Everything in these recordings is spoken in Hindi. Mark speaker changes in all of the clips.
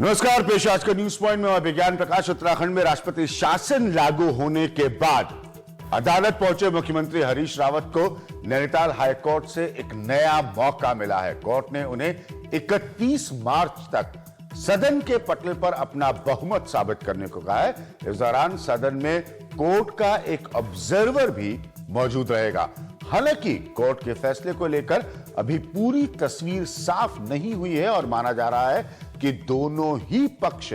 Speaker 1: नमस्कार, पेश आज का न्यूज पॉइंट में और विज्ञान प्रकाश। उत्तराखंड में राष्ट्रपति शासन लागू होने के बाद अदालत पहुंचे मुख्यमंत्री हरीश रावत को नैनीताल हाईकोर्ट से एक नया मौका मिला है। कोर्ट ने उन्हें 31 मार्च तक सदन के पटल पर अपना बहुमत साबित करने को कहा है। इस दौरान सदन में कोर्ट का एक ऑब्जर्वर भी मौजूद रहेगा। हालांकि कोर्ट के फैसले को लेकर अभी पूरी तस्वीर साफ नहीं हुई है और माना जा रहा है कि दोनों ही पक्ष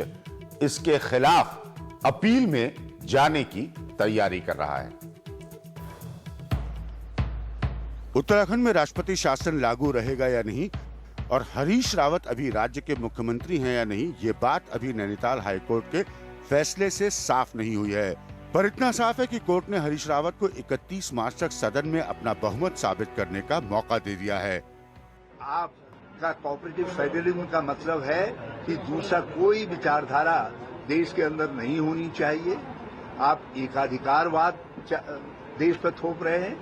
Speaker 1: इसके खिलाफ अपील में जाने की तैयारी कर रहा है। उत्तराखंड में राष्ट्रपति शासन लागू रहेगा या नहीं और हरीश रावत अभी राज्य के मुख्यमंत्री हैं या नहीं, ये बात अभी नैनीताल हाईकोर्ट के फैसले से साफ नहीं हुई है। पर इतना साफ है कि कोर्ट ने हरीश रावत को 31 मार्च तक सदन में अपना बहुमत साबित करने का मौका दे दिया है।
Speaker 2: आपका कोऑपरेटिव फेडरलिज्म का मतलब है कि दूसरा कोई विचारधारा देश के अंदर नहीं होनी चाहिए। आप एकाधिकारवाद देश पर थोप रहे हैं।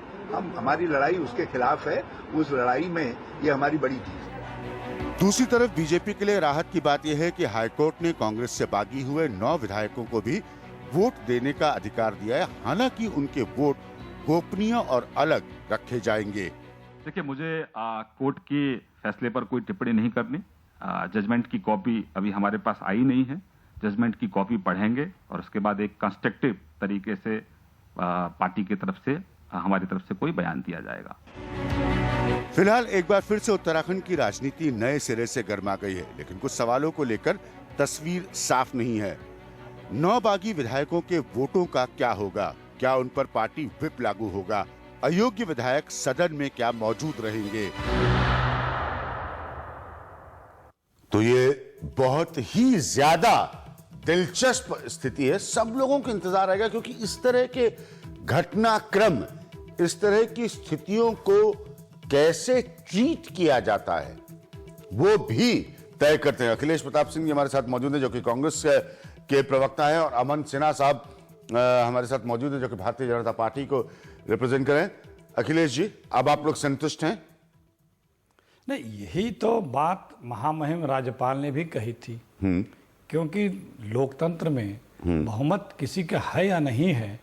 Speaker 2: हमारी लड़ाई उसके खिलाफ है। उस लड़ाई में ये हमारी बड़ी जीत है।
Speaker 1: दूसरी तरफ बीजेपी के लिए राहत की बात यह है कि हाईकोर्ट ने कांग्रेस से बागी हुए 9 विधायकों को भी वोट देने का अधिकार दिया है। हालांकि उनके वोट गोपनीय और अलग रखे जाएंगे।
Speaker 3: देखिए, मुझे कोर्ट के फैसले पर कोई टिप्पणी नहीं करनी। जजमेंट की कॉपी अभी हमारे पास आई नहीं है। जजमेंट की कॉपी पढ़ेंगे और उसके बाद एक कंस्ट्रक्टिव तरीके से पार्टी की तरफ से हमारी तरफ से कोई बयान दिया जाएगा।
Speaker 1: फिलहाल एक बार फिर से उत्तराखंड की राजनीति नए सिरे से गर्मा गई है, लेकिन कुछ सवालों को लेकर तस्वीर साफ नहीं है। 9 बागी विधायकों के वोटों का क्या होगा? क्या उन पर पार्टी व्हिप लागू होगा? अयोग्य विधायक सदन में क्या मौजूद रहेंगे? तो ये बहुत ही ज्यादा दिलचस्प स्थिति है। सब लोगों को इंतजार रहेगा, क्योंकि इस तरह के घटनाक्रम, इस तरह की स्थितियों को कैसे ट्रीट किया जाता है वो भी तय करते हैं। अखिलेश प्रताप सिंह जी हमारे साथ मौजूद हैं, जो कि कांग्रेस के प्रवक्ता हैं, और अमन सिन्हा साहब हमारे साथ मौजूद हैं, जो कि भारतीय जनता पार्टी को रिप्रेजेंट करें। अखिलेश जी, अब आप लोग संतुष्ट हैं?
Speaker 4: नहीं, यही तो बात महामहिम राज्यपाल ने भी कही थी, क्योंकि लोकतंत्र में बहुमत किसी का है या नहीं है,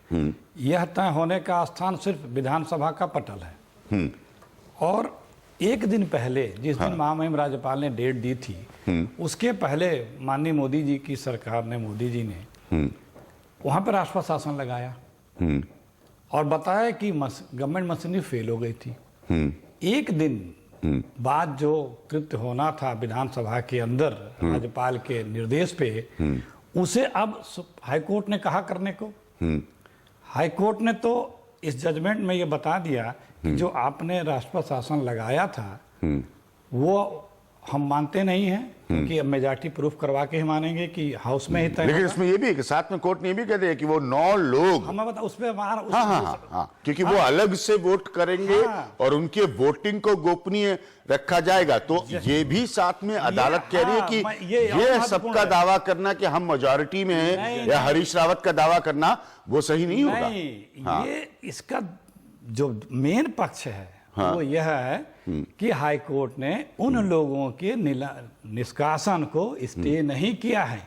Speaker 4: यह तय होने का स्थान सिर्फ विधानसभा का पटल है। और एक दिन पहले, जिस दिन महामहिम राज्यपाल ने डेट दी थी, उसके पहले माननीय मोदी जी की सरकार ने, मोदी जी ने वहां पर राष्ट्रपति शासन लगाया और बताया कि गवर्नमेंट मशीनरी फेल हो गई थी। एक दिन बाद जो कृत्य होना था विधानसभा के अंदर राज्यपाल के निर्देश पे, उसे अब हाईकोर्ट ने कहा करने को। हाईकोर्ट ने तो इस जजमेंट में ये बता दिया कि जो आपने राष्ट्रपति शासन लगाया था वो हम मानते नहीं हैं, क्योंकि अब मेजॉरिटी प्रूफ करवा के ही मानेंगे कि हाउस में ही तय।
Speaker 1: लेकिन इसमें ये भी है कि साथ में कोर्ट ने ये भी कह दिया कि वो 9 लोग
Speaker 4: हमें बता उस पर
Speaker 1: क्योंकि वो अलग से वोट करेंगे और उनके वोटिंग को गोपनीय रखा जाएगा। तो ये भी साथ में अदालत कह रही है कि ये सबका दावा करना कि हम मेजॉरिटी में हैं या हरीश रावत का दावा करना वो सही नहीं होगा।
Speaker 4: ये इसका जो मेन पक्ष है वो यह है कि हाईकोर्ट ने उन लोगों के निष्कासन को स्टे नहीं किया है।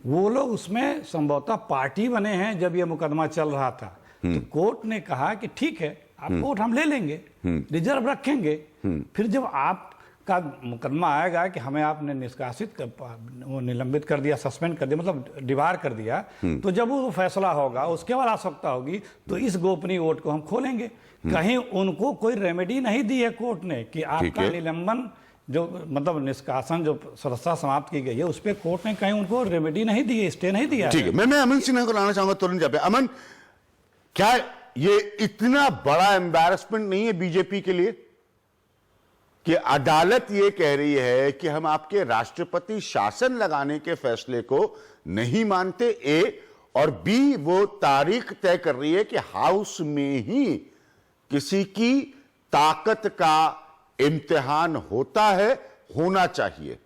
Speaker 4: वो लोग उसमें संभवतः पार्टी बने हैं जब ये मुकदमा चल रहा था। तो कोर्ट ने कहा कि ठीक है, आप वोट हम ले लेंगे, रिजर्व रखेंगे। फिर जब आपका मुकदमा आएगा कि हमें आपने निष्कासित वो निलंबित कर दिया, सस्पेंड कर दिया, मतलब डिबार कर दिया, तो जब वो फैसला होगा, उसके बाद आवश्यकता होगी, तो इस गोपनीय वोट को हम खोलेंगे। कहीं उनको कोई रेमेडी नहीं दी है कोर्ट ने कि आपका निलंबन जो मतलब निष्कासन जो सदस्यता समाप्त की गई है उस पर कोर्ट ने कहीं उनको रेमेडी नहीं दी है, स्टे नहीं दिया।
Speaker 1: ठीक है, मैं अमन सिन्हा को लाना चाहूंगा तुरंत। पे अमन, क्या ये इतना बड़ा एम्बैरसमेंट नहीं है बीजेपी के लिए कि अदालत ये कह रही है कि हम आपके राष्ट्रपति शासन लगाने के फैसले को नहीं मानते, ए, और बी, वो तारीख तय कर रही है कि हाउस में ही किसी की ताकत का इम्तिहान होता है, होना चाहिए।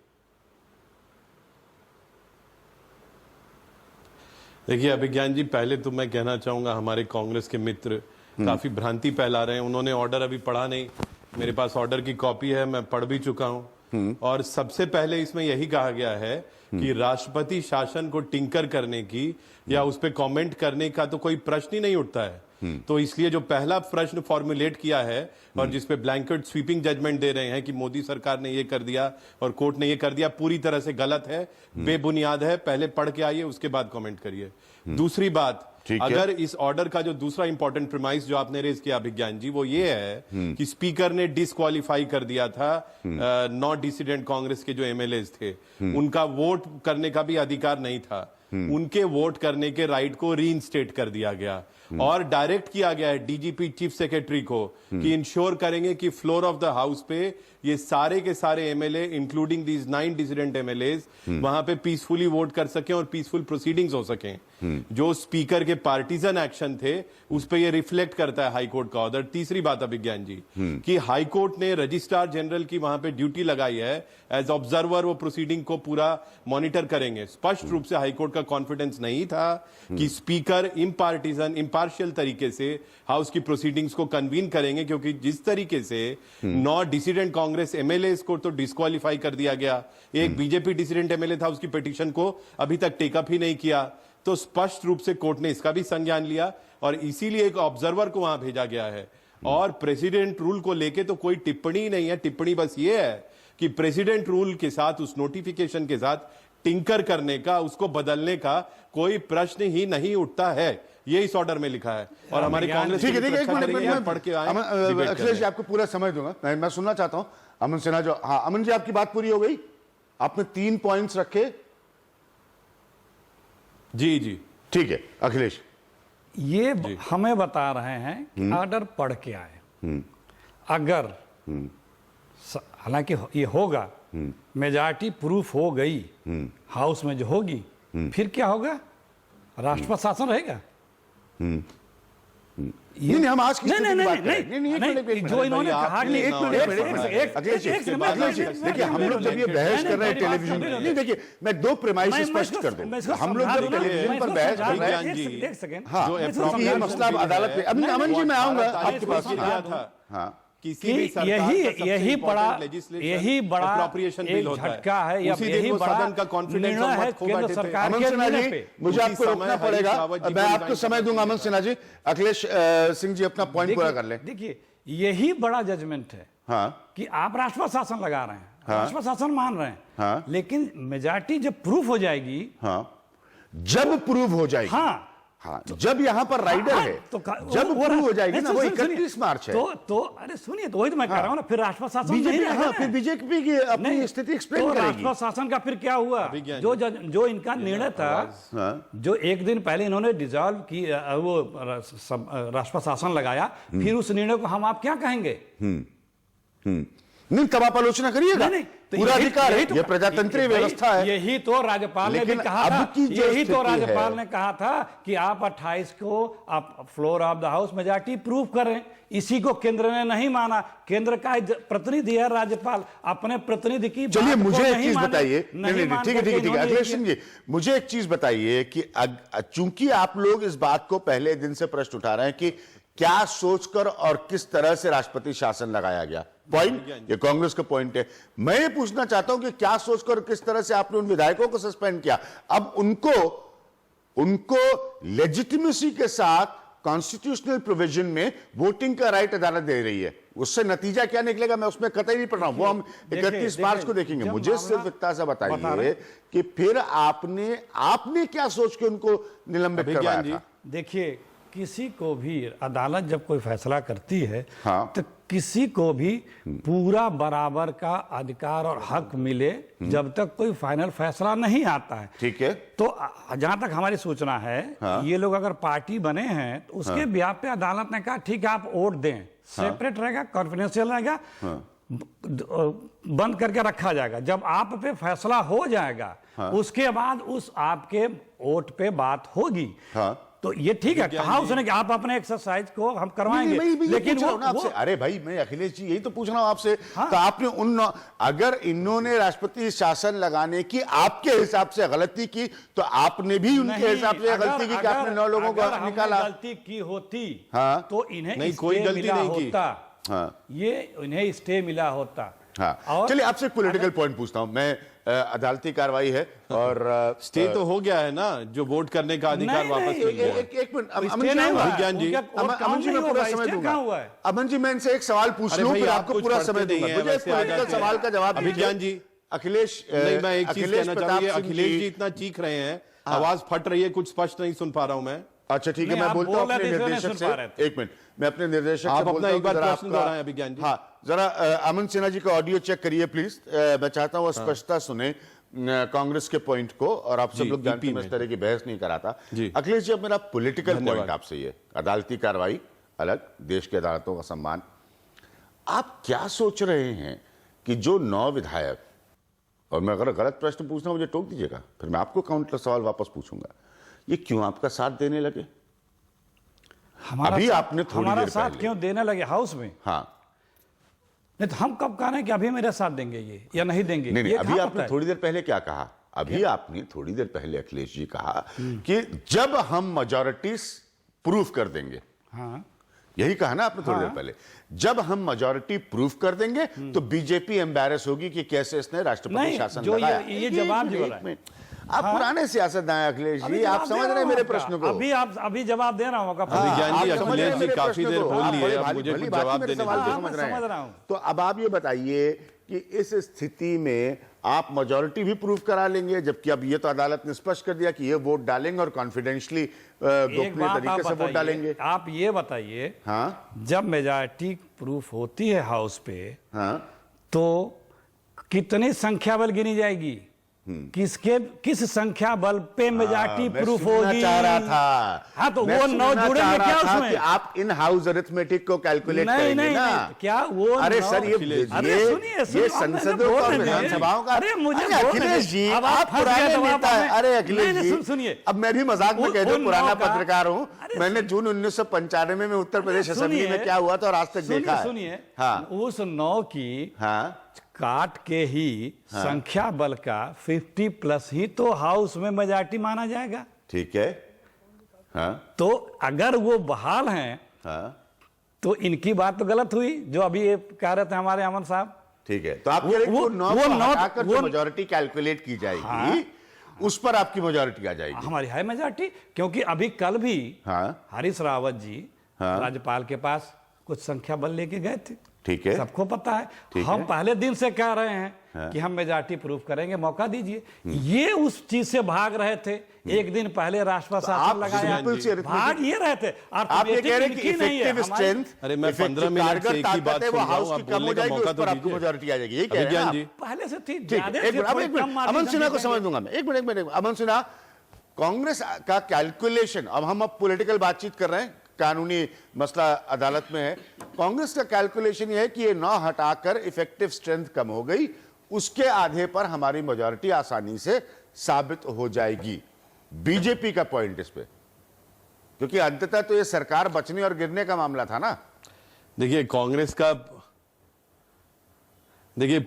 Speaker 5: देखिए अभिज्ञान जी, पहले तो मैं कहना चाहूंगा हमारे कांग्रेस के मित्र काफी भ्रांति फैला रहे हैं। उन्होंने ऑर्डर अभी पढ़ा नहीं, मेरे पास ऑर्डर की कॉपी है, मैं पढ़ भी चुका हूं। और सबसे पहले इसमें यही कहा गया है कि राष्ट्रपति शासन को टिंकर करने की या उस पर कमेंट करने का तो कोई प्रश्न ही नहीं उठता है। तो इसलिए जो पहला प्रश्न फॉर्मुलेट किया है और जिसपे ब्लैंकेट स्वीपिंग जजमेंट दे रहे हैं कि मोदी सरकार ने ये कर दिया और कोर्ट ने ये कर दिया, पूरी तरह से गलत है, बेबुनियाद है। पहले पढ़ के आइए, उसके बाद कमेंट करिए। दूसरी बात, अगर इस ऑर्डर का जो दूसरा इंपॉर्टेंट प्रीमाइस जो आपने रेज किया अभिज्ञान जी, वो ये है कि स्पीकर ने डिस्क्वालीफाई कर दिया था 9 डिसिडेंट कांग्रेस के जो एमएलएज थे, उनका वोट करने का भी अधिकार नहीं था। उनके वोट करने के राइट को रीइंस्टेट कर दिया गया और डायरेक्ट किया गया है डीजीपी चीफ सेक्रेटरी को कि इंश्योर करेंगे कि फ्लोर ऑफ द हाउस पे ये सारे के सारे MLA including these 9 dissident MLAs वहां पे पीसफुली वोट कर सकें और पीसफुल प्रोसीडिंग्स हो सकें। जो स्पीकर के पार्टीजन एक्शन थे उस पे ये रिफ्लेक्ट करता है हाईकोर्ट का ऑर्डर। तीसरी बात अभिज्ञान जी कि हाईकोर्ट ने रजिस्ट्रार जनरल की वहां पे ड्यूटी लगाई है एज ऑब्जर्वर, वो प्रोसीडिंग को पूरा मॉनिटर करेंगे। स्पष्ट रूप से हाईकोर्ट का कॉन्फिडेंस नहीं था कि स्पीकर इम्पार्शियल तरीके से हाउस की प्रोसीडिंग्स को कन्वीन करेंगे, क्योंकि जिस तरीके से 9 डिसिडेंट कांग्रेस एमएलए को तो डिस्क्वालीफाई कर दिया गया, एक बीजेपी डिसिडेंट एमएलए था, उसकी पिटीशन को अभी तक टेकअप ही नहीं किया। तो स्पष्ट रूप से कोर्ट ने इसका भी संज्ञान लिया और इसीलिए एक ऑब्जर्वर को वहां भेजा गया है। और प्रेसिडेंट रूल को लेके तो कोई टिप्पणी नहीं है। टिप्पणी बस ये है कि प्रेसिडेंट रूल के साथ, उस नोटिफिकेशन के साथ टिंकर करने का, उसको बदलने का कोई प्रश्न ही नहीं उठता है। ये इस ऑर्डर में लिखा है और हमारे कांग्रेस
Speaker 1: ठीक है, ठीक है, एक मिनट
Speaker 5: पढ़ के आए।
Speaker 1: अखिलेश जी आपको पूरा समय दूंगा, मैं सुनना चाहता हूं अमन सिन्हा जो। हाँ अमन जी, आपकी बात पूरी हो गई? आपने 3 पॉइंट्स रखे।
Speaker 5: जी जी
Speaker 1: ठीक है अखिलेश।
Speaker 4: ये हमें बता रहे हैं कि ऑर्डर पढ़ के आए। अगर हालांकि ये होगा, मेजॉरिटी प्रूफ हो गई हाउस में जो होगी, फिर क्या होगा? राष्ट्रपति शासन रहेगा।
Speaker 1: नहीं हम आज की स्थिति की बात कर रहे हैं। नहीं,
Speaker 4: जो इन्होंने कहा कि
Speaker 1: देखिए हम लोग जब ये बहस कर रहे हैं टेलीविजन पे, नहीं देखिए मैं 2 प्रेमाइस स्पष्ट कर दूं। हम लोग जब टेलीविजन पर बहस कर रहे हैं, हाँ, ये मसला अदालत पे। अभी अमन जी मैं आऊंगा आपके पास। हाँ
Speaker 4: यही बड़ा एक झटका है या यही बड़ा निर्णय है केंद्र सरकार के निर्णय पे।
Speaker 1: मुझे आपको रोकना पड़ेगा, मैं आपको समय दूंगा अमन सिन्हा जी। अखिलेश सिंह जी अपना पॉइंट पूरा कर लें।
Speaker 4: देखिए यही बड़ा जजमेंट है,
Speaker 1: हाँ,
Speaker 4: कि आप राष्ट्रपति शासन लगा रहे हैं,
Speaker 1: हाँ,
Speaker 4: राष्ट्रपति शासन मान रहे हैं,
Speaker 1: हाँ,
Speaker 4: लेकिन मेजॉरिटी जब प्रूफ हो जाएगी,
Speaker 1: हाँ, जब प्रूफ हो जाएगी,
Speaker 4: हाँ,
Speaker 1: हाँ, जब यहां पर राइडर है,
Speaker 4: तो
Speaker 1: जब प्रूव हो जाएगी ना, वो 31 मार्च है।
Speaker 4: तो अरे सुनिए, तो वही तो मैं कह रहा हूं ना, फिर राष्ट्रपति शासन नहीं
Speaker 1: बीजेपी,
Speaker 4: रहेगा
Speaker 1: हाँ,
Speaker 4: ना।
Speaker 1: फिर बीजेपी की अपनी स्थिति एक्सप्लेन
Speaker 4: तो
Speaker 1: करेगी।
Speaker 4: राष्ट्रपति शासन का फिर क्या हुआ? जो इनका निर्णय था, जो एक दिन पहले इन्होंने डिसॉल्व की, वो राष्ट्रपति शासन लगाया, फिर उस निर्णय को हम आप क्या कहेंगे?
Speaker 1: नहीं तब आप आलोचना करिएगा,
Speaker 4: तो
Speaker 1: पूरा अधिकार है, ये प्रजातंत्रीय व्यवस्था है।
Speaker 4: यही तो राज्यपाल ने भी कहा था, यही तो राज्यपाल ने कहा था कि आप 28 को आप floor of the house majority prove करें। इसी को केंद्र ने नहीं माना। केंद्र का प्रतिनिधि है राज्यपाल, अपने प्रतिनिधि की
Speaker 1: चलिए
Speaker 4: बात
Speaker 1: मुझे
Speaker 4: को
Speaker 1: एक चीज बताइए। नहीं ठीक है अखिलेश सिंह जी, मुझे एक चीज बताइए कि चूंकि आप लोग इस बात को पहले दिन से प्रश्न उठा रहे हैं कि क्या सोचकर और किस तरह से राष्ट्रपति शासन लगाया गया, पॉइंट ये कांग्रेस का पॉइंट है। मैं ये पूछना चाहता हूं कि क्या सोचकर किस तरह से आपने उन विधायकों को सस्पेंड किया? अब उनको लेजिटिमेसी के साथ कॉन्स्टिट्यूशनल प्रोविजन में वोटिंग का राइट अदालत दे रही है। उससे नतीजा क्या निकलेगा मैं उसमें कतई नहीं पढ़ रहा हूं, वो हम 31 मार्च को देखेंगे। मुझे सिर्फ इतना सा बताइए कि फिर आपने क्या सोच के उनको निलंबित करवाया था?
Speaker 4: देखिए, किसी को भी अदालत जब कोई फैसला करती है,
Speaker 1: हाँ,
Speaker 4: तो किसी को भी पूरा बराबर का अधिकार और हक मिले जब तक कोई फाइनल फैसला नहीं आता है।
Speaker 1: ठीक है।
Speaker 4: तो जहां तक हमारी सूचना है,
Speaker 1: हाँ,
Speaker 4: ये लोग अगर पार्टी बने हैं तो उसके ब्याह पे अदालत ने कहा ठीक है आप वोट दें, सेपरेट रहेगा, कॉन्फिडेंशियल रहेगा, बंद करके रखा जाएगा। जब आप पे फैसला हो जाएगा, उसके बाद उस आपके वोट पे बात होगी। तो ये ठीक है, कहा उसने कि आप अपने एक्सरसाइज को हम करवाएंगे, लेकिन वो
Speaker 1: आपसे, अरे भाई मैं अखिलेश जी यही तो पूछ रहा हूं आपसे। हाँ, तो आपने अगर इन्होंने राष्ट्रपति शासन लगाने की आपके हिसाब से गलती की, तो आपने भी उनके हिसाब से गलती की कि आपने 9 लोगों को निकाला।
Speaker 4: गलती की होती,
Speaker 1: हाँ,
Speaker 4: तो इन्हें
Speaker 5: नहीं, कोई गलती नहीं की।
Speaker 4: ये इन्हें स्टे मिला होता।
Speaker 1: हाँ
Speaker 4: और
Speaker 1: चलिए आपसे एक पॉलिटिकल पॉइंट पूछता हूं मैं। अदालती कार्रवाई है और
Speaker 5: स्टे तो हो गया है ना, जो वोट करने का अधिकार
Speaker 4: नहीं,
Speaker 5: वापस
Speaker 4: नहीं,
Speaker 5: मिल गया है।
Speaker 1: एक मिनट
Speaker 4: स्टे
Speaker 1: अमन जी
Speaker 4: नहीं हुआ है।
Speaker 5: अभिज्ञान जी,
Speaker 4: उनका वोट काउंट
Speaker 1: अमन जी
Speaker 4: नहीं
Speaker 1: मैं पूरा
Speaker 4: होगा,
Speaker 1: समय
Speaker 4: स्टे
Speaker 1: दूंगा।
Speaker 4: कहाँ हुआ है?
Speaker 1: अमन जी मैं इनसे एक सवाल पूछ
Speaker 5: अरे
Speaker 1: लूं
Speaker 5: भाई,
Speaker 1: फिर
Speaker 5: आप
Speaker 1: आपको
Speaker 5: कुछ
Speaker 1: पूरा
Speaker 5: पढ़ते
Speaker 1: समय
Speaker 5: नहीं
Speaker 1: दूंगा।
Speaker 5: हैं,
Speaker 1: मुझे एक
Speaker 5: वैसे आ
Speaker 1: पॉलिटिकल
Speaker 5: जाते हैं।
Speaker 1: सवाल का जवाब दीजिए।
Speaker 5: अभिज्ञान जी,
Speaker 1: अखिलेश
Speaker 5: नहीं, मैं एक चीज
Speaker 1: अखिलेश
Speaker 5: कहना
Speaker 1: प्रताप
Speaker 5: चाहूंगी,
Speaker 1: सिंह
Speaker 5: अखिलेश जी इतना चीख रहे हैं, आवाज फट रही है, कुछ स्पष्ट नहीं सुन पा रहा हूं मैं।
Speaker 1: अच्छा ठीक है
Speaker 4: नहीं,
Speaker 1: मैं
Speaker 4: आप
Speaker 1: बोलता हूं
Speaker 4: बोल रहे
Speaker 1: अपने
Speaker 4: थे, इसलिए नहीं
Speaker 1: निर्देशक
Speaker 4: सुन पा रहे
Speaker 1: से। एक मिनट मैं अपने निर्देशक
Speaker 5: आप
Speaker 1: से
Speaker 5: अपना
Speaker 1: बोलता हूं
Speaker 5: एक बार
Speaker 1: कि जरा
Speaker 5: प्रश्न दोहराएं, अभिज्ञान जी।
Speaker 1: हाँ जरा अमन सिन्हा जी का ऑडियो चेक करिए प्लीज। मैं चाहता हूं स्पष्टता सुने कांग्रेस के पॉइंट को, और आप सब
Speaker 5: जी,
Speaker 1: लोग जानते हैं मैं
Speaker 5: में।
Speaker 1: इस तरह की बहस नहीं कराता।
Speaker 5: जी।
Speaker 1: अखिलेश जी अब मेरा पॉलिटिकल
Speaker 5: धन्यवाद।
Speaker 1: पॉइंट आपसे ये, अदालती कार्रवाई अलग, देश की अदालतों का सम्मान, आप क्या सोच रहे हैं कि जो 9 विधायक, और मैं अगर गलत प्रश्न पूछना मुझे टोक दीजिएगा, फिर मैं आपको काउंटर सवाल वापस पूछूंगा, ये क्यों आपका साथ देने लगे? अभी आपने थोड़ी
Speaker 4: हमारा
Speaker 1: देर
Speaker 4: साथ
Speaker 1: पहले-
Speaker 4: क्यों देने लगे हाउस में?
Speaker 1: हाँ
Speaker 4: नहीं तो हम कब कह रहे हैं कि अभी मेरे साथ देंगे ये या नहीं देंगे?
Speaker 1: नहीं
Speaker 4: ये
Speaker 1: अभी
Speaker 4: कहाँ
Speaker 1: आपने
Speaker 4: पता है?
Speaker 1: थोड़ी देर पहले क्या कहा? अभी आपने थोड़ी देर पहले अखिलेश जी कहा कि जब हम मेजॉरिटी प्रूफ कर देंगे,
Speaker 4: हाँ
Speaker 1: यही कहा ना आपने थोड़ी देर पहले, जब हम मेजॉरिटी प्रूफ कर देंगे तो बीजेपी एम्बैरेस होगी कि कैसे इसने राष्ट्रपति
Speaker 4: नहीं,
Speaker 1: शासन
Speaker 4: जो
Speaker 1: लगाया।
Speaker 4: ये जवाब जो है।
Speaker 1: आप पुराने सियासतदान हैं अखिलेश
Speaker 4: अभी
Speaker 1: जी, आप
Speaker 4: जवाब
Speaker 1: समझ
Speaker 4: दे
Speaker 1: रहे
Speaker 4: रहा
Speaker 1: हैं
Speaker 4: हूं
Speaker 1: मेरे
Speaker 4: आपका।
Speaker 1: प्रश्न को।
Speaker 4: अभी जवाब दे रहा हूं आपका।
Speaker 5: अभिज्ञान जी,
Speaker 1: आप समझ रहे हैं
Speaker 5: अखिलेश जी
Speaker 1: मेरे
Speaker 5: काफी
Speaker 1: प्रश्न
Speaker 5: देर
Speaker 1: को?
Speaker 5: बोल
Speaker 1: आप
Speaker 5: लिए,
Speaker 1: बड़ी
Speaker 5: अब
Speaker 1: भारी-
Speaker 5: मुझे
Speaker 1: भली
Speaker 5: कुछ
Speaker 1: बात
Speaker 5: जवाब
Speaker 1: मेरे
Speaker 5: देने
Speaker 1: सवाल को
Speaker 5: दीजिए।
Speaker 1: समझ
Speaker 4: मैं
Speaker 1: रहे हैं।
Speaker 4: समझ रहा हूं।
Speaker 1: तो अब आप ये बताइए कि इस स्थिति में आप मेजॉरिटी भी प्रूव करा लेंगे, जबकि अब ये तो अदालत ने स्पष्ट कर दिया कि ये वोट डालेंगे और कॉन्फिडेंशियली
Speaker 4: एक
Speaker 1: गोपनीय
Speaker 4: बात
Speaker 1: तरीके
Speaker 4: आप
Speaker 1: से वोट डालेंगे।
Speaker 4: बताइए, आप ये बताइए,
Speaker 1: हाँ
Speaker 4: जब मेजॉरिटी प्रूफ होती है हाउस पे,
Speaker 1: हाँ
Speaker 4: तो कितनी संख्या बल गिनी जाएगी? किस संख्या बल पे मेजॉरिटी
Speaker 1: मैं
Speaker 4: प्रूफ
Speaker 1: सुनना
Speaker 4: होगी?
Speaker 1: चाह रहा था।
Speaker 4: हाँ तो
Speaker 1: मैं
Speaker 4: वो 9
Speaker 1: सुनना
Speaker 4: जुड़ेंगे
Speaker 1: चाह रहा
Speaker 4: क्या
Speaker 1: था
Speaker 4: उसमें?
Speaker 1: कि आप इन हाउस अरिथमेटिक को कैलकुलेट
Speaker 4: नहीं,
Speaker 1: करेंगे
Speaker 4: नहीं,
Speaker 1: ना?
Speaker 4: नहीं, क्या वो
Speaker 1: अरे
Speaker 4: 9
Speaker 1: सर ये
Speaker 4: अरे सुनिए,
Speaker 1: ये
Speaker 4: आप मैंने
Speaker 1: संसदों
Speaker 4: बोल
Speaker 1: और
Speaker 4: रहे थे।
Speaker 1: विधानसभाओं का।
Speaker 4: अरे मुझे
Speaker 1: अरे
Speaker 4: बोल
Speaker 1: अखिलेश
Speaker 4: रहे
Speaker 1: जी,
Speaker 4: थे। अब
Speaker 1: आप
Speaker 4: फंस
Speaker 1: पुराने
Speaker 4: गए तो आप
Speaker 1: नेता हैं।
Speaker 4: हमें-
Speaker 1: अरे अखिलेश
Speaker 4: नहीं,
Speaker 1: जी,
Speaker 4: सुनिए,
Speaker 1: अब मैं भी मजाक में कह दूं,
Speaker 4: उन
Speaker 1: पुराना
Speaker 4: 9 का-
Speaker 1: पत्रकार हूं।
Speaker 4: अरे
Speaker 1: मैंने जून 1995 में उत्तर प्रदेश असेंबली
Speaker 4: सुनिए,
Speaker 1: में क्या हुआ था और आज तक देखा है।
Speaker 4: सुनिए,
Speaker 1: हाँ
Speaker 4: उस 9 की
Speaker 1: हाँ
Speaker 4: काट के ही संख्या बल का 50 प्लस ही तो हाउस में मेजॉरिटी माना जाएगा।
Speaker 1: ठीक है। हाँ
Speaker 4: तो अगर वो बहाल हैं
Speaker 1: हाँ
Speaker 4: तो इनकी बात तो गलत हुई, जो अभी ये कह रहे थे हमारे अमन साहब।
Speaker 1: ठीक है। तो आप कह रहे हैं कि वो 9
Speaker 4: वो
Speaker 1: को
Speaker 4: 9
Speaker 1: हटाकर जो
Speaker 4: वो-
Speaker 1: मेजॉरिटी कैलकुलेट की जाएगी,
Speaker 4: हाँ।
Speaker 1: उस पर आपकी मेजॉरिटी आ जाएगी।
Speaker 4: हमारी है मेजॉरिटी, क्योंकि अभी कल भी
Speaker 1: हाँ
Speaker 4: हरीश रावत जी
Speaker 1: हाँ।
Speaker 4: राज्यपाल के पास कुछ संख्या बल लेके गए थे।
Speaker 1: ठीक है।
Speaker 4: सबको पता है।
Speaker 1: ठीक
Speaker 4: हम
Speaker 1: है।
Speaker 4: पहले दिन से कह रहे हैं कि हम मेजॉरिटी प्रूफ करेंगे, मौका दीजिए। ये उस चीज से भाग रहे थे। एक दिन पहले राष्ट्रपति
Speaker 1: आप
Speaker 4: शासन लगाया,
Speaker 1: सिंपल सी arithmetic-
Speaker 4: भाग ये रहे थे।
Speaker 1: आप ये कह रहे हैं कि इफेक्टिव स्ट्रेंथ,
Speaker 5: अरे मैं 15 मिनट से एक ही बात
Speaker 1: वो
Speaker 5: सुन रहा
Speaker 1: हाउस
Speaker 5: हूं,
Speaker 1: की
Speaker 5: आप
Speaker 1: कम हो
Speaker 5: बोलने का
Speaker 1: जाएगी,
Speaker 5: मौका
Speaker 1: उस
Speaker 5: तो
Speaker 1: पर आपको
Speaker 5: दीजिए।
Speaker 1: मेजॉरिटी आ जाएगी, यही कह रहे हैं
Speaker 5: अभिज्ञान
Speaker 1: ना
Speaker 5: जी,
Speaker 1: आप?
Speaker 4: पहले से थी,
Speaker 1: ठीक है,
Speaker 4: ज्यादा
Speaker 1: एक
Speaker 4: थे,
Speaker 1: मिनट, अब
Speaker 4: थोड़ी
Speaker 1: एक
Speaker 4: कम
Speaker 1: मिनट,
Speaker 4: मार्जिन
Speaker 1: अमन सिन्हा को
Speaker 4: से
Speaker 1: समझ दूंगा मैं। एक मिनट, अमन सिन्हा, कांग्रेस का कैलकुलेशन, अब हम पॉलिटिकल बातचीत कर रहे हैं, कानूनी मसला अदालत में है। कांग्रेस का कैलकुलेशन यह है कि ये 9 हटाकर इफेक्टिव स्ट्रेंथ कम हो गई, उसके आधे पर हमारी मेजॉरिटी आसानी से साबित हो जाएगी। बीजेपी का पॉइंट इस पे, क्योंकि अंततः तो ये सरकार बचने और गिरने का मामला था ना।
Speaker 5: देखिए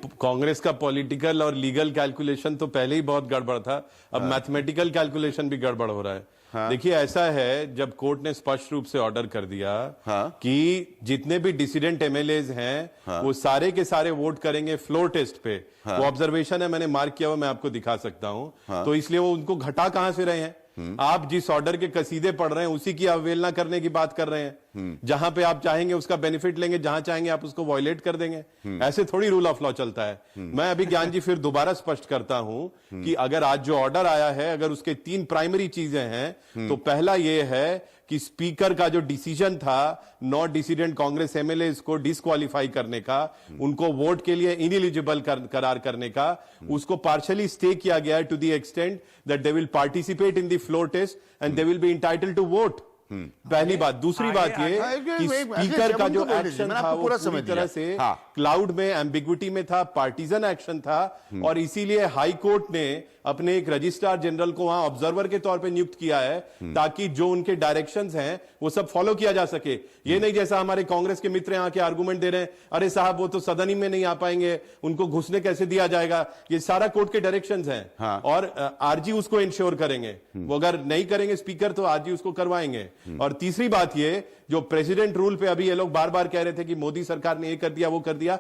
Speaker 5: कांग्रेस का पॉलिटिकल और लीगल कैलकुलेशन तो पहले ही बहुत गड़बड़ था, अब मैथमेटिकल कैलकुलेशन भी गड़बड़ हो रहा है। देखिए ऐसा है, जब कोर्ट ने स्पष्ट रूप से ऑर्डर कर दिया कि जितने भी डिसिडेंट एमएलएज हैं वो सारे के सारे वोट करेंगे फ्लोर टेस्ट पे, वो ऑब्जर्वेशन है, मैंने मार्क किया हुआ, मैं आपको दिखा सकता हूं। तो इसलिए वो उनको घटा कहां से रहे हैं? आप जिस ऑर्डर के कसीदे पढ़ रहे हैं उसी की अवहेलना करने की बात कर रहे हैं। जहां पे आप चाहेंगे उसका बेनिफिट लेंगे, जहां चाहेंगे आप उसको वायलेट कर देंगे। ऐसे थोड़ी रूल ऑफ लॉ चलता है। मैं अभी ज्ञान जी फिर दोबारा स्पष्ट करता हूं कि अगर आज जो ऑर्डर आया है, अगर उसके 3 प्राइमरी चीजें हैं, तो पहला ये है कि स्पीकर का जो डिसीजन था 9 डिसिडेंट कांग्रेस एमएलए को डिस्क्वालीफाई करने का, उनको वोट के लिए इनएलिजिबल करार करने का, उसको पार्शियली स्टे किया गया है to the extent that they will participate in the floor test and they will be entitled to vote. पहली बात। दूसरी बात ये कि स्पीकर का जो एक्शन था वो पूरी तरह से क्लाउड में, एम्बिग्विटी में था, पार्टीजन एक्शन था, और इसीलिए हाई कोर्ट ने अपने एक रजिस्ट्रार जनरल को वहां ऑब्जर्वर के तौर पे नियुक्त किया है, ताकि जो उनके डायरेक्शंस हैं वो सब फॉलो किया जा सके। ये नहीं जैसा हमारे कांग्रेस के मित्र यहाँ के आर्गुमेंट दे रहे हैं, अरे साहब वो तो सदन ही में नहीं आ पाएंगे, उनको घुसने कैसे दिया जाएगा। ये सारा कोर्ट के डायरेक्शंस हैं और आरजी उसको इंश्योर करेंगे। वो अगर नहीं करेंगे स्पीकर तो आरजी उसको करवाएंगे। और तीसरी बात ये, जो प्रेसिडेंट रूल पे अभी ये लोग बार बार कह रहे थे कि मोदी सरकार ने ये कर दिया वो कर दिया,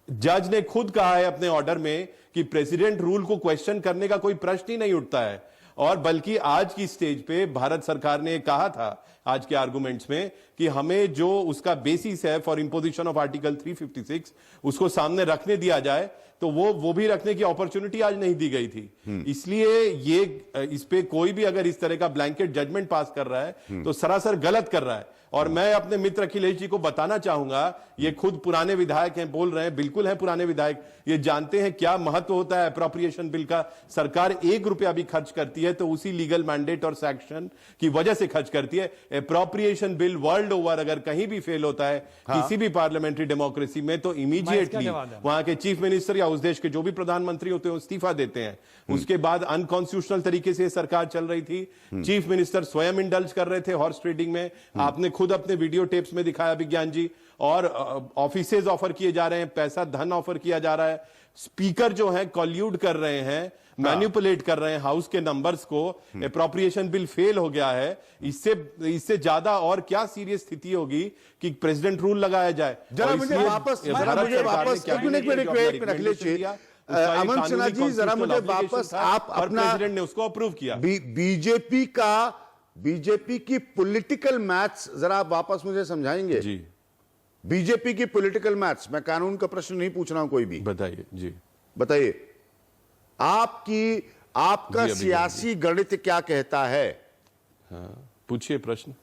Speaker 5: जज ने खुद कहा है अपने ऑर्डर में कि प्रेसिडेंट रूल को क्वेश्चन करने का कोई प्रश्न ही नहीं उठता है, और बल्कि आज की स्टेज पे भारत सरकार ने कहा था आज के आर्गुमेंट्स में कि हमें जो उसका बेसिस है फॉर इंपोजिशन ऑफ आर्टिकल 356 उसको सामने रखने दिया जाए, तो वो भी रखने की अपॉर्चुनिटी आज नहीं दी गई थी। इसलिए ये इस पे कोई भी अगर इस तरह का ब्लैंकेट जजमेंट पास कर रहा है तो सरासर गलत कर रहा है। और मैं अपने मित्र अखिलेश जी को बताना चाहूंगा, ये खुद पुराने विधायक हैं, बोल रहे हैं, बिल्कुल हैं पुराने विधायक, ये जानते हैं क्या महत्व होता है अप्रोप्रिएशन बिल का। सरकार 1 रुपया भी खर्च करती है तो उसी लीगल मैंडेट और सैक्शन की वजह से खर्च करती है। अप्रोप्रिएशन बिल वर्ल्ड ओवर अगर कहीं भी फेल होता है किसी भी पार्लियामेंट्री डेमोक्रेसी में, तो इमीडिएटली वहां के चीफ मिनिस्टर या उस देश के जो भी प्रधानमंत्री होते हैं इस्तीफा देते हैं। उसके बाद अनकॉन्स्टिट्यूशनल तरीके से सरकार चल रही थी, चीफ मिनिस्टर स्वयं इंडल्ज कर रहे थे हॉर्स ट्रेडिंग में, आपने खुद अपने वीडियो टेप्स में दिखाया विज्ञान जी, और ऑफिसेज ऑफर किए जा रहे हैं, पैसा धन ऑफर किया जा रहा है, स्पीकर जो है कॉल्यूड कर रहे हैं, मैनिपुलेट कर रहे हैं हाउस के नंबर्स को। अप्रोप्रिएशन बिल फेल हो गया है, इससे ज्यादा और क्या सीरियस स्थिति होगी कि प्रेसिडेंट रूल लगाया जाए।
Speaker 1: जरा मुझे वापस अमन सिन्हा जी, जरा मुझे वापस आप अपना,
Speaker 5: प्रेसिडेंट ने उसको अप्रूव किया।
Speaker 1: बीजेपी की पॉलिटिकल मैथ्स जरा आप वापस मुझे समझाएंगे
Speaker 5: जी।
Speaker 1: बीजेपी की पॉलिटिकल मैथ्स, मैं कानून का प्रश्न नहीं पूछ रहा हूं कोई भी,
Speaker 5: बताइए जी,
Speaker 1: बताइए आपका सियासी गणित क्या कहता है?
Speaker 5: हाँ, पूछिए प्रश्न।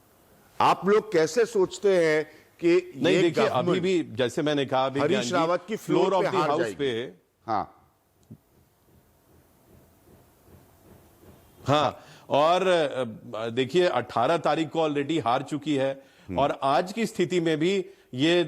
Speaker 1: आप लोग कैसे सोचते हैं कि
Speaker 5: नहीं, देखिए अभी भी जैसे मैंने कहा
Speaker 1: हरीश रावत की
Speaker 5: floor of the
Speaker 1: house
Speaker 5: house पे, हाँ, और देखिए 18 तारीख को ऑलरेडी हार चुकी है, और आज की स्थिति में भी ये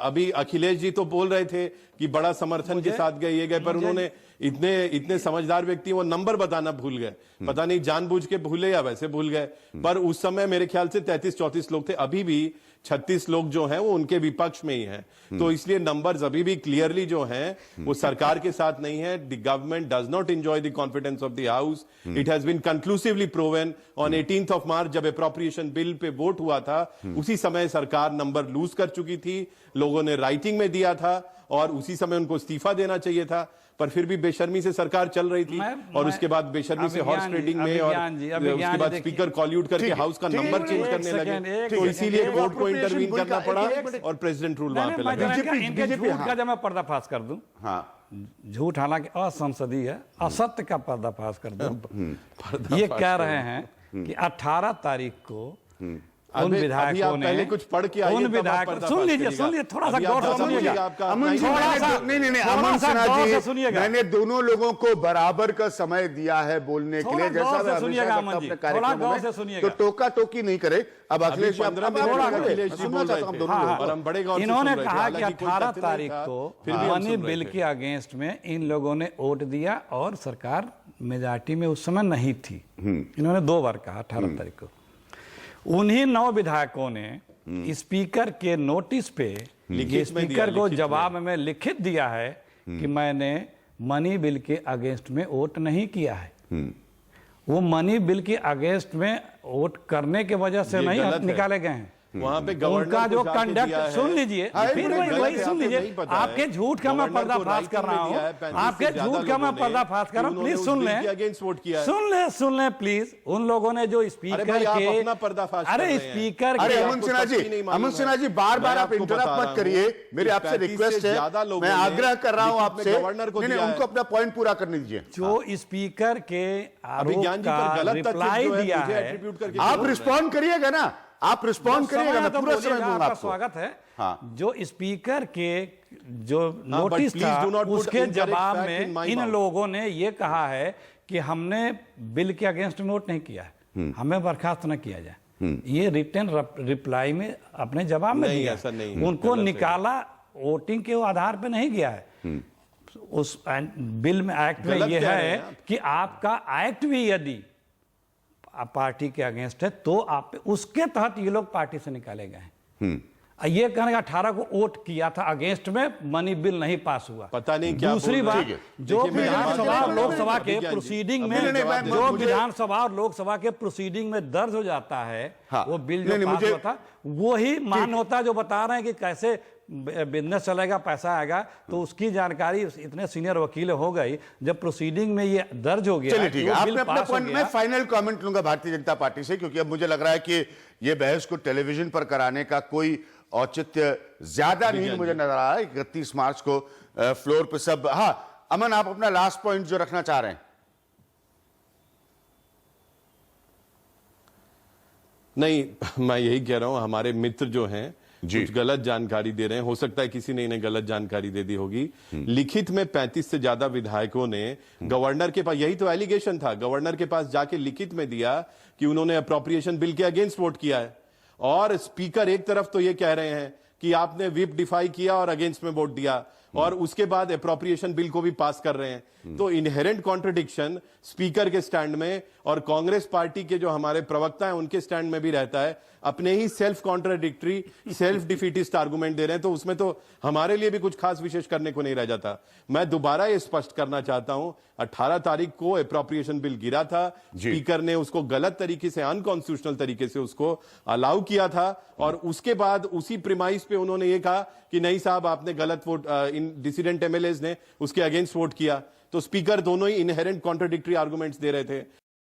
Speaker 5: अभी अखिलेश जी तो बोल रहे थे कि बड़ा समर्थन के साथ गए पर उन्होंने इतने समझदार व्यक्ति वो नंबर बताना भूल गए, पता नहीं जानबूझ के भूले या वैसे भूल गए, पर उस समय मेरे ख्याल से 33-34 लोग थे, अभी भी 36 लोग जो हैं वो उनके विपक्ष में ही हैं। तो इसलिए नंबर्स अभी भी क्लियरली जो हैं वो सरकार के साथ नहीं है। The government does not enjoy the confidence of the house. It has been conclusively proven on 18th of March जब अप्रोप्रिएशन बिल पे वोट हुआ था, उसी समय सरकार नंबर लूज कर चुकी थी, लोगों ने राइटिंग में दिया था और उसी समय उनको इस्तीफा देना चाहिए था, पर फिर भी बेशर्मी से सरकार चल रही थी। और उसके बाद बेशर्मी से हॉर्स ट्रेडिंग में, और उसके बाद स्पीकर कॉल्यूट करके हाउस का नंबर चेंज करने लगे, तो इसीलिए कोर्ट को इंटरवीन करना पड़ा और प्रेसिडेंट रूल वहां पे लगा।
Speaker 4: इनके झूठ का जब मैं पर्दाफाश कर दूं, झूठ हालांकि असंसदीय है, असत्य का पर्दाफाश कर दूं, ये कह रहे हैं कि 18 तारीख को उन विधायकों ने,
Speaker 5: पहले कुछ पढ़ के आइए,
Speaker 4: उन विधायकों, सुन लीजिए थोड़ा सा गौर से सुनिएगा।
Speaker 1: अमन सिन्हा जी, मैंने दोनों लोगों को बराबर का समय दिया है बोलने के लिए, जैसा
Speaker 4: सुनिएगा अमन जी, थोड़ा गौर से सुनिएगा,
Speaker 1: तो टोका टोकी नहीं करे। अब अखिलेश जी
Speaker 4: इन्होंने कहा कि 18 तारीख को मनी बिल के अगेंस्ट में इन लोगों ने वोट दिया और सरकार मेजॉरिटी में उस समय नहीं थी। इन्होंने 2 बार कहा 18 तारीख को। उन्हीं 9 विधायकों ने स्पीकर के नोटिस पे, स्पीकर को जवाब में लिखित दिया है कि मैंने मनी बिल के अगेंस्ट में वोट नहीं किया है। वो मनी बिल के अगेंस्ट में वोट करने के वजह से नहीं निकाले गए हैं।
Speaker 5: वहां पे गवर्नर
Speaker 4: का जो कंडक्ट, सुन लीजिए, फिर वही सुन लीजिए, आपके झूठ का मैं पर्दाफाश कर रहा हूँ, आपके झूठ का मैं पर्दाफाश कर रहा हूँ, प्लीज सुन लें, सुन लें प्लीज। उन लोगों ने जो स्पीकर के, अरे स्पीकर,
Speaker 1: अमन सिन्हा जी बार-बार आप इंटरप्ट मत करिए, मेरी आपसे रिक्वेस्ट है, मैं आग्रह कर रहा हूँ आपसे, उनको अपना पॉइंट पूरा करने दीजिए।
Speaker 4: जो स्पीकर के आरोप का रिप्लाई दिया है,
Speaker 1: आप रिस्पॉन्ड करिएगा ना, आप रिस्पॉन्ड करिएगा, मैं पूरा समय दूंगा आपको।
Speaker 4: स्वागत है। जो स्पीकर के जो नोटिस था उसके जवाब में इन लोगों ने ये कहा है कि हमने बिल के अगेंस्ट में वोट नहीं किया है, हमें बर्खास्त न किया जाए। ये रिटर्न रिप्लाई में अपने जवाब में दिया, उनको निकाला वोटिंग के आधार पे नहीं गया है। उस बिल में, एक्ट में ये है कि आपका एक्ट भी यदि पार्टी के अगेंस्ट है तो आप उसके तहत ये लोग पार्टी से निकाले गए हैं। ये कहने का 18 को वोट किया था अगेंस्ट में, मनी बिल नहीं पास हुआ।
Speaker 5: पता नहीं क्या
Speaker 4: दूसरी बात, जो विधानसभा और लोकसभा के प्रोसीडिंग में, जो विधानसभा और लोकसभा के प्रोसीडिंग में दर्ज हो जाता है, वो बिल जो पास होता वो ही मान होता है जो बता रहे हैं कि कैसे बिजनेस चलेगा, पैसा आएगा, तो उसकी जानकारी इतने सीनियर वकील हो गई। जब प्रोसीडिंग में ये दर्ज हो गया,
Speaker 1: चलिए ठीक है,
Speaker 4: वो बिल
Speaker 1: आपने अपना
Speaker 4: पास हो
Speaker 1: पॉइंट,
Speaker 4: गया।
Speaker 1: मैं फाइनल कमेंट लूंगा भारतीय जनता पार्टी से, क्योंकि अब मुझे लग रहा है कि ये बहस को टेलीविजन पर कराने का कोई औचित्य ज्यादा नहीं मुझे नजर आ रहा है। 31 मार्च को फ्लोर पे सब, हाँ अमन, आप अपना लास्ट पॉइंट जो रखना चाह रहे हैं।
Speaker 5: नहीं, मैं यही कह रहा हूं, हमारे मित्र जो हैं कुछ गलत जानकारी दे रहे हैं। हो सकता है किसी ने इन्हें गलत जानकारी दे दी होगी। लिखित में 35 से ज्यादा विधायकों ने गवर्नर के पास, यही तो एलिगेशन था, गवर्नर के पास जाके लिखित में दिया कि उन्होंने अप्रोप्रिएशन बिल के अगेंस्ट वोट किया है। और स्पीकर एक तरफ तो ये कह रहे हैं कि आपने व्हिप डिफाई किया और अगेंस्ट में वोट दिया, और उसके बाद अप्रोप्रिएशन बिल को भी पास कर रहे हैं। तो इनहेरेंट कॉन्ट्रडिक्शन स्पीकर के स्टैंड में और कांग्रेस पार्टी के जो हमारे प्रवक्ता हैं उनके स्टैंड में भी रहता है। अपने ही self contradictory, self defeatist argument दे रहे हैं, तो उसमें तो हमारे लिए भी कुछ खास विशेष करने को नहीं रह जाता। मैं दोबारा ये स्पष्ट करना चाहता हूं, 18 तारीख को अप्रोप्रिएशन बिल गिरा था, स्पीकर ने उसको गलत तरीके से, अनकॉन्स्टिट्यूशनल तरीके से उसको अलाउ किया था, और उसके बाद उसी प्रिमाइस पे उन्होंने ये कहा कि नहीं साहब आपने गलत वोट, इन डिसिडेंट एमएलएज ने उसके अगेंस्ट वोट किया। तो स्पीकर दोनों ही इनहेरेंट कॉन्ट्राडिक्टरी आर्गुमेंट्स दे रहे थे।